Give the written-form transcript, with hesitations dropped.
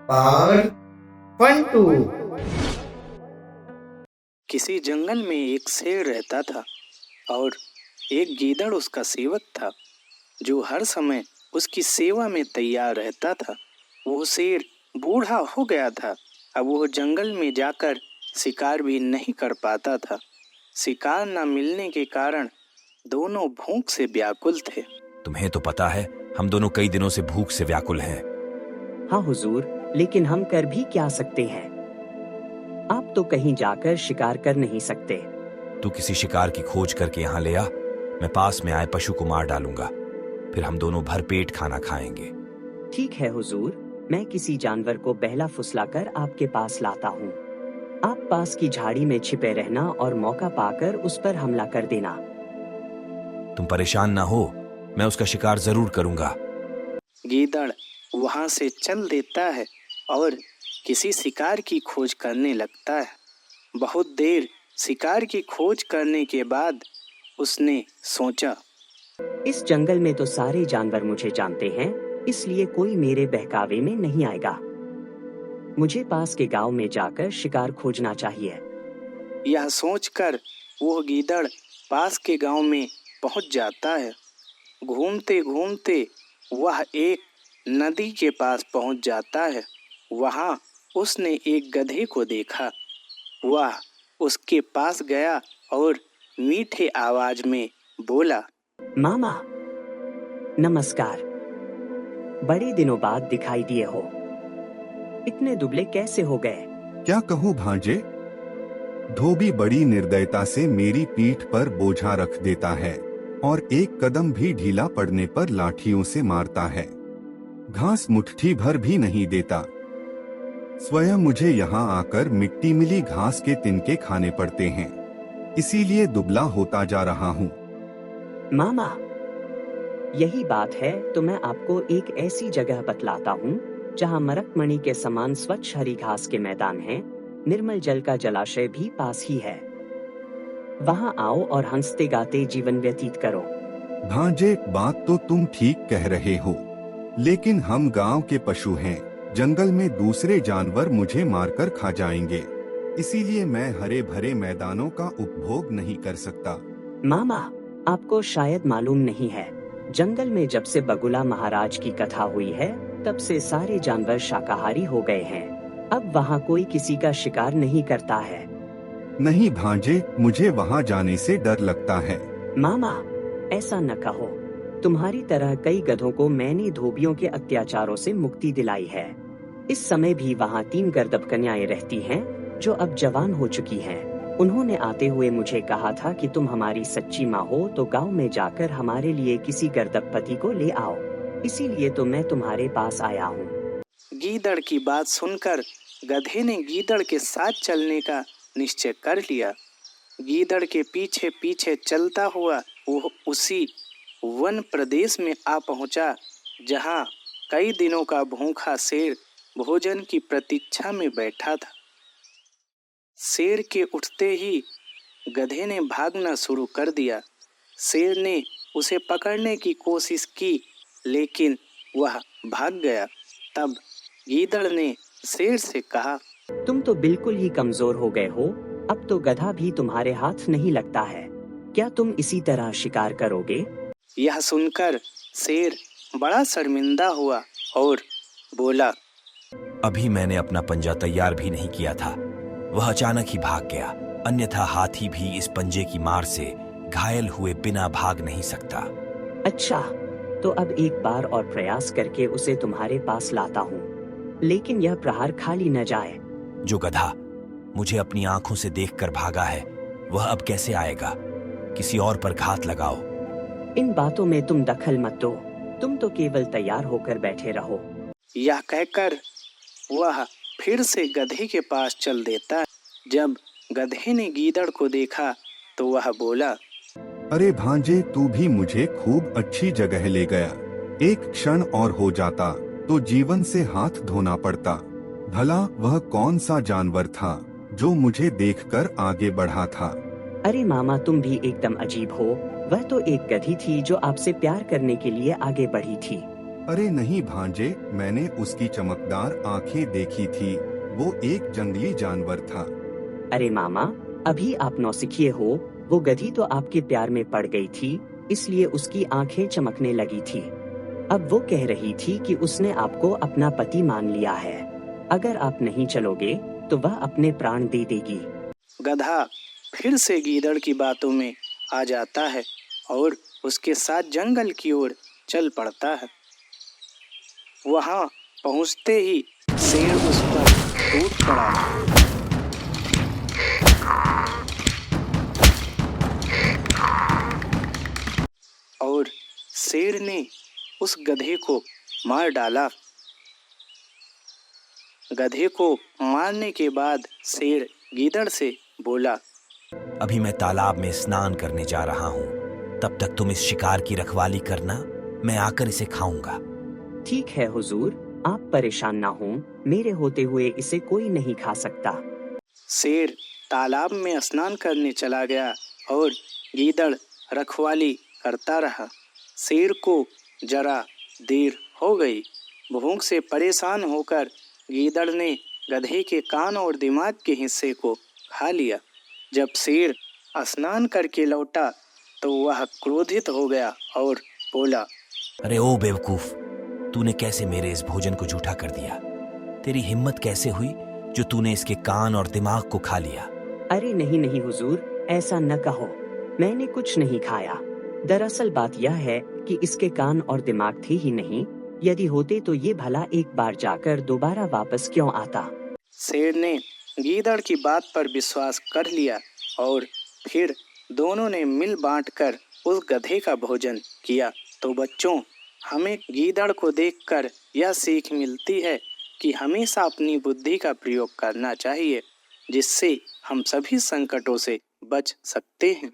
Part 1-2। किसी जंगल में एक शेर रहता था और एक गीदड़ उसका सेवक था जो हर समय उसकी सेवा में तैयार रहता था। वो शेर बूढ़ा हो गया था। अब वो जंगल में जाकर शिकार भी नहीं कर पाता था। शिकार न मिलने के कारण दोनों भूख से व्याकुल थे। तुम्हें तो पता है हम दोनों कई दिनों से भूख से व्याकुल हैं। हाँ हुजूर, लेकिन हम कर भी क्या सकते हैं? आप तो कहीं जाकर शिकार कर नहीं सकते। तू किसी शिकार की खोज करके यहाँ ले आ। मैं पास में आए पशु को मार डालूंगा, फिर हम दोनों भरपेट खाना खाएंगे। ठीक है हुजूर, मैं किसी जानवर को बहला फुसलाकर आपके पास लाता हूँ। आप पास की झाड़ी में छिपे रहना और मौका पाकर उस पर हमला कर देना। तुम परेशान ना हो, मैं उसका शिकार जरूर करूंगा। गीदड़ वहां से चल देता है और किसी शिकार की खोज करने लगता है। बहुत देर शिकार की खोज करने के बाद उसने सोचा, इस जंगल में तो सारे जानवर मुझे जानते हैं, इसलिए कोई मेरे बहकावे में नहीं आएगा। मुझे पास के गांव में जाकर शिकार खोजना चाहिए। यह सोचकर वो गीदड़ पास के गांव में पहुंच जाता है। घूमते घूमते वह एक नदी के पास पहुंच जाता है। वहां उसने एक गधे को देखा। वह उसके पास गया और मीठे आवाज में बोला, मामा, नमस्कार। बड़े दिनों बाद दिखाई दिए हो। इतने दुबले कैसे हो गए? क्या कहूँ भांजे, धोबी बड़ी निर्दयता से मेरी पीठ पर बोझा रख देता है और एक कदम भी ढीला पड़ने पर लाठियों से मारता है। घास मुट्ठी भर भी नहीं देता। स्वयं मुझे यहाँ आकर मिट्टी मिली घास के तिनके खाने पड़ते हैं, इसीलिए दुबला होता जा रहा हूँ। मामा, यही बात है तो मैं आपको एक ऐसी जगह बतलाता हूँ जहाँ मरकमणि के समान स्वच्छ हरी घास के मैदान हैं, निर्मल जल का जलाशय भी पास ही है। वहाँ आओ और हंसते गाते जीवन व्यतीत करो। भांजे, बात तो तुम ठीक कह रहे हो, लेकिन हम गांव के पशु हैं। जंगल में दूसरे जानवर मुझे मारकर खा जाएंगे, इसीलिए मैं हरे भरे मैदानों का उपभोग नहीं कर सकता। मामा, आपको शायद मालूम नहीं है, जंगल में जब से बगुला महाराज की कथा हुई है तब से सारे जानवर शाकाहारी हो गए हैं। अब वहाँ कोई किसी का शिकार नहीं करता है। नहीं भांजे, मुझे वहाँ जाने से डर लगता है। मामा, ऐसा न कहो। तुम्हारी तरह कई गधों को मैंने धोबियों के अत्याचारों से मुक्ति दिलाई है। इस समय भी वहाँ 3 गर्दभ कन्याएं रहती हैं जो अब जवान हो चुकी हैं। उन्होंने आते हुए मुझे कहा था कि तुम हमारी सच्ची माँ हो तो गांव में जाकर हमारे लिए किसी गर्दभ पति को ले आओ, इसीलिए तो मैं तुम्हारे पास आया हूँ। गीदड़ की बात सुनकर गधे ने गीदड़ के साथ चलने का निश्चय कर लिया। गीदड़ के पीछे पीछे चलता हुआ वो उसी वन प्रदेश में आ पहुंचा जहां कई दिनों का भूखा शेर भोजन की प्रतीक्षा में बैठा था। शेर के उठते ही गधे ने भागना शुरू कर दिया। शेर ने उसे पकड़ने की कोशिश की, लेकिन वह भाग गया। तब गीदड़ ने शेर से कहा, तुम तो बिल्कुल ही कमजोर हो गए हो, अब तो गधा भी तुम्हारे हाथ नहीं लगता है। क्या तुम इसी तरह शिकार करोगे? यह सुनकर शेर बड़ा शर्मिंदा हुआ और बोला, अभी मैंने अपना पंजा तैयार भी नहीं किया था, वह अचानक ही भाग गया। अन्यथा हाथी भी इस पंजे की मार से घायल हुए बिना भाग नहीं सकता। अच्छा, तो अब एक बार और प्रयास करके उसे तुम्हारे पास लाता हूँ, लेकिन यह प्रहार खाली न जाए। जो गधा मुझे अपनी आंखों से देखकर भागा है, वह अब कैसे आएगा? किसी और पर घात लगाओ। इन बातों में तुम दखल मत दो, तुम तो केवल तैयार होकर बैठे रहो। यह कहकर वह फिर से गधे के पास चल देता है। जब गधे ने गीदड़ को देखा तो वह बोला, अरे भांजे, तू भी मुझे खूब अच्छी जगह ले गया। एक क्षण और हो जाता तो जीवन से हाथ धोना पड़ता। भला वह कौन सा जानवर था जो मुझे देखकर आगे बढ़ा था? अरे मामा, तुम भी एकदम अजीब हो। वह तो एक गधी थी जो आपसे प्यार करने के लिए आगे बढ़ी थी। अरे नहीं भांजे, मैंने उसकी चमकदार आंखें देखी थी। वो एक जंगली जानवर था। अरे मामा, अभी आप नौसिखिए हो। वो गधी तो आपके प्यार में पड़ गई थी, इसलिए उसकी आंखें चमकने लगी थी। अब वो कह रही थी कि उसने आपको अपना पति मान लिया है। अगर आप नहीं चलोगे तो वह अपने प्राण दे देगी। गधा फिर से गीदड़ की बातों में आ जाता है और उसके साथ जंगल की ओर चल पड़ता है। वहां पहुंचते ही शेर उस पर टूट पड़ा। और शेर ने उस गधे को मार डाला। गधे को मारने के बाद शेर गीदड़ से बोला, अभी मैं तालाब में स्नान करने जा रहा हूँ। तब तक तुम इस शिकार की रखवाली करना, मैं आकर इसे खाऊंगा। ठीक है हुजूर, आप परेशान ना हो, मेरे होते हुए इसे कोई नहीं खा सकता। शेर तालाब में स्नान करने चला गया और गीदड़ रखवाली करता रहा। शेर को जरा देर हो गई। भूख से परेशान होकर गीदड़ ने गधे के कान और दिमाग के हिस्से को खा लिया। जब शेर स्नान करके लौटा तो वह क्रोधित हो गया और बोला, अरे ओ बेवकूफ, तूने कैसे मेरे इस भोजन को जूठा कर दिया? तेरी हिम्मत कैसे हुई जो तूने इसके कान और दिमाग को खा लिया? अरे नहीं नहीं हुजूर, ऐसा न कहो, मैंने कुछ नहीं खाया। दरअसल बात यह है कि इसके कान और दिमाग थे ही नहीं। यदि होते तो ये भला एक बार जाकर दोबारा वापस क्यों आता। शेर ने गीदड़ की बात पर विश्वास कर लिया और फिर दोनों ने मिल बांटकर उस गधे का भोजन किया। तो बच्चों, हमें गीदड़ को देखकर यह सीख मिलती है कि हमेशा अपनी बुद्धि का प्रयोग करना चाहिए, जिससे हम सभी संकटों से बच सकते हैं।